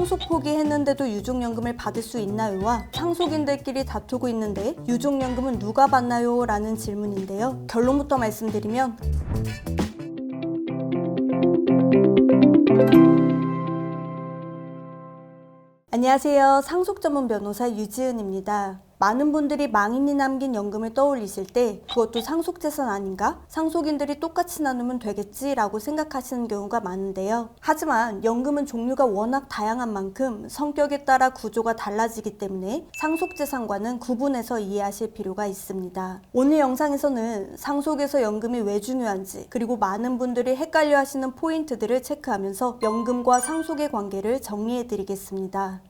상속 포기했는데도 유족연금을 받을 수 있나요와 상속인들끼리 다투고 있는데 유족연금은 누가 받나요? 라는 질문인데요. 결론부터 말씀드리면 안녕하세요. 상속 전문 변호사 유지은입니다. 많은 분들이 망인이 남긴 연금을 떠올리실 때 그것도 상속재산 아닌가? 상속인들이 똑같이 나누면 되겠지 라고 생각하시는 경우가 많은데요. 하지만 연금은 종류가 워낙 다양한 만큼 성격에 따라 구조가 달라지기 때문에 상속재산과는 구분해서 이해하실 필요가 있습니다. 오늘 영상에서는 상속에서 연금이 왜 중요한지, 그리고 많은 분들이 헷갈려 하시는 포인트들을 체크하면서 연금과 상속의 관계를 정리해 드리겠습니다.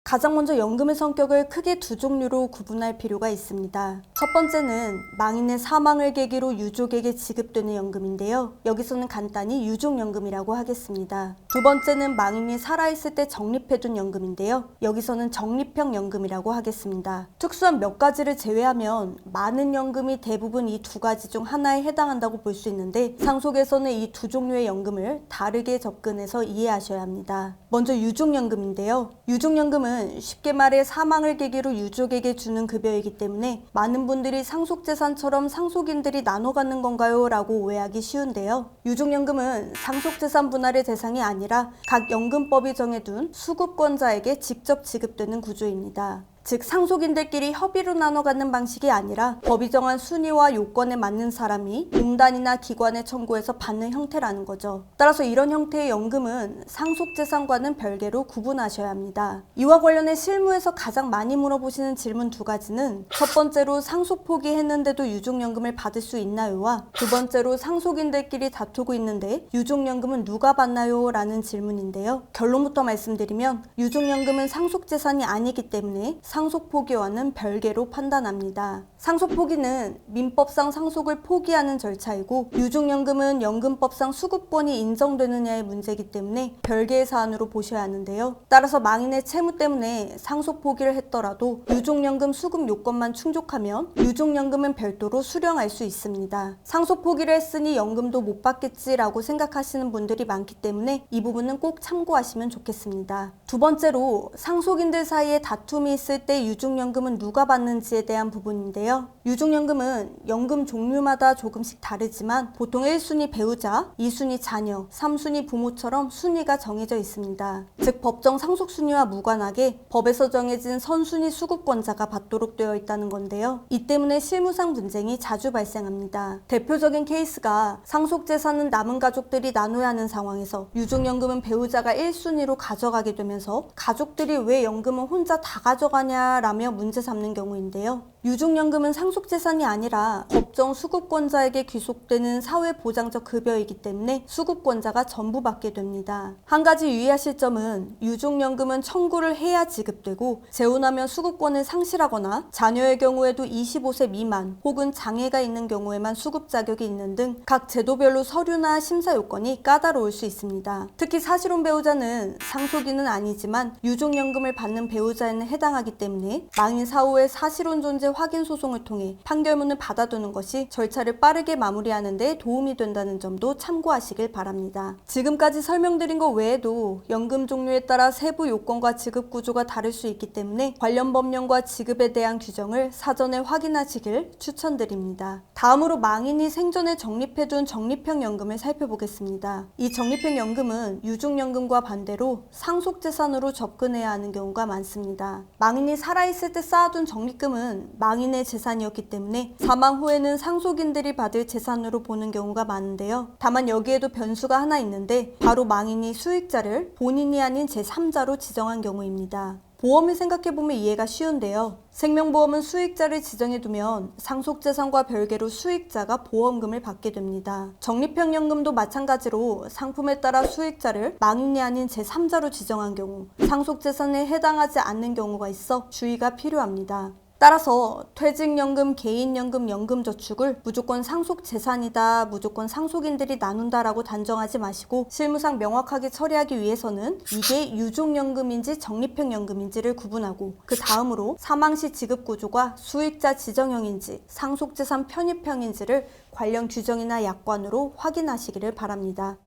가장 먼저 연금의 성격을 크게 두 종류로 구분할 필요가 있습니다. 첫 번째는 망인의 사망을 계기로 유족에게 지급되는 연금인데요. 여기서는 간단히 유족연금이라고 하겠습니다. 두 번째는 망인이 살아있을 때 적립해둔 연금인데요. 여기서는 적립형 연금이라고 하겠습니다. 특수한 몇 가지를 제외하면 많은 연금이 대부분 이 두 가지 중 하나에 해당한다고 볼 수 있는데, 상속에서는 이 두 종류의 연금을 다르게 접근해서 이해하셔야 합니다. 먼저 유족연금인데요. 유족연금은 쉽게 말해 사망을 계기로 유족에게 주는 급여이기 때문에 많은 분들이 상속재산처럼 상속인들이 나눠 갖는 건가요? 라고 오해하기 쉬운데요. 유족연금은 상속재산 분할의 대상이 아니라 각 연금법이 정해둔 수급권자에게 직접 지급되는 구조입니다. 즉 상속인들끼리 협의로 나눠 갖는 방식이 아니라 법이 정한 순위와 요건에 맞는 사람이 공단이나 기관에 청구해서 받는 형태라는 거죠. 따라서 이런 형태의 연금은 상속재산과는 별개로 구분하셔야 합니다. 이와 관련해 실무에서 가장 많이 물어보시는 질문 두 가지는 첫 번째로 상속 포기했는데도 유족연금을 받을 수 있나요와 두 번째로 상속인들끼리 다투고 있는데 유족연금은 누가 받나요? 라는 질문인데요. 결론부터 말씀드리면 유족연금은 상속재산이 아니기 때문에 상속 포기와는 별개로 판단합니다. 상속 포기는 민법상 상속을 포기하는 절차이고 유족연금은 연금법상 수급권이 인정되느냐의 문제이기 때문에 별개의 사안으로 보셔야 하는데요. 따라서 망인의 채무 때문에 상속 포기를 했더라도 유족연금 수급 요건만 충족하면 유족연금은 별도로 수령할 수 있습니다. 상속 포기를 했으니 연금도 못 받겠지라고 생각하시는 분들이 많기 때문에 이 부분은 꼭 참고하시면 좋겠습니다. 두 번째로 상속인들 사이에 다툼이 있을 때 유족연금은 누가 받는지에 대한 부분인데요. 유족연금은 연금 종류마다 조금씩 다르지만 보통 1순위 배우자, 2순위 자녀, 3순위 부모처럼 순위가 정해져 있습니다. 즉 법정 상속순위와 무관하게 법에서 정해진 선순위 수급권자가 받도록 되어 있다는 건데요. 이 때문에 실무상 분쟁이 자주 발생합니다. 대표적인 케이스가 상속재산은 남은 가족들이 나눠야 하는 상황에서 유족연금은 배우자가 1순위로 가져가게 되면서 가족들이 왜 연금은 혼자 다 가져가냐 라며 문제 삼는 경우인데요. 유족연금은 상속재산이 아니라 법정 수급권자에게 귀속되는 사회보장적 급여이기 때문에 수급권자가 전부 받게 됩니다. 한 가지 유의하실 점은 유족연금은 청구를 해야 지급되고 재혼하면 수급권을 상실하거나 자녀의 경우에도 25세 미만 혹은 장애가 있는 경우에만 수급 자격이 있는 등 각 제도별로 서류나 심사 요건이 까다로울 수 있습니다. 특히 사실혼 배우자는 상속인은 아니지만 유족연금을 받는 배우자에는 해당하기 때문에 망인 사후의 사실혼 존재 확인 소송을 통해 판결문을 받아두는 것이 절차를 빠르게 마무리하는 데 도움이 된다는 점도 참고하시길 바랍니다. 지금까지 설명드린 것 외에도 연금 종류에 따라 세부 요건과 지급 구조가 다를 수 있기 때문에 관련 법령과 지급에 대한 규정을 사전에 확인하시길 추천드립니다. 다음으로 망인이 생전에 적립해둔 적립형 연금을 살펴보겠습니다. 이 적립형 연금은 유족연금과 반대로 상속재산으로 접근해야 하는 경우가 많습니다. 망인이 살아있을 때 쌓아둔 적립금은 망인의 재산이었기 때문에 사망 후에는 상속인들이 받을 재산으로 보는 경우가 많은데요. 다만 여기에도 변수가 하나 있는데 바로 망인이 수익자를 본인이 아닌 제3자로 지정한 경우입니다. 보험을 생각해보면 이해가 쉬운데요. 생명보험은 수익자를 지정해두면 상속재산과 별개로 수익자가 보험금을 받게 됩니다. 적립형연금도 마찬가지로 상품에 따라 수익자를 망인이 아닌 제3자로 지정한 경우 상속재산에 해당하지 않는 경우가 있어 주의가 필요합니다. 따라서 퇴직연금, 개인연금, 연금저축을 무조건 상속재산이다, 무조건 상속인들이 나눈다라고 단정하지 마시고 실무상 명확하게 처리하기 위해서는 이게 유족연금인지 적립형연금인지를 구분하고 그 다음으로 사망시 지급구조가 수익자 지정형인지 상속재산 편입형인지를 관련 규정이나 약관으로 확인하시기를 바랍니다.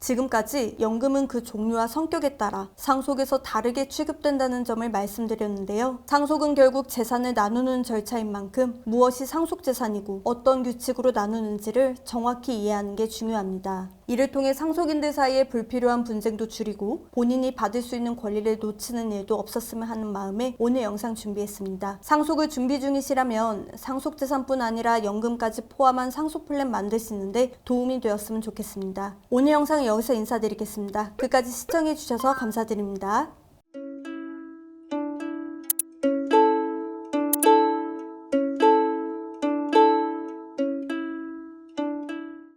지금까지 연금은 그 종류와 성격에 따라 상속에서 다르게 취급된다는 점을 말씀드렸는데요. 상속은 결국 재산을 나누는 절차인 만큼 무엇이 상속재산이고 어떤 규칙으로 나누는지를 정확히 이해하는 게 중요합니다. 이를 통해 상속인들 사이에 불필요한 분쟁도 줄이고 본인이 받을 수 있는 권리를 놓치는 일도 없었으면 하는 마음에 오늘 영상 준비했습니다. 상속을 준비 중이시라면 상속재산뿐 아니라 연금까지 포함한 상속 플랜 만드시는데 도움이 되었으면 좋겠습니다. 오늘 영상은 여기서 인사드리겠습니다. 끝까지 시청해주셔서 감사드립니다.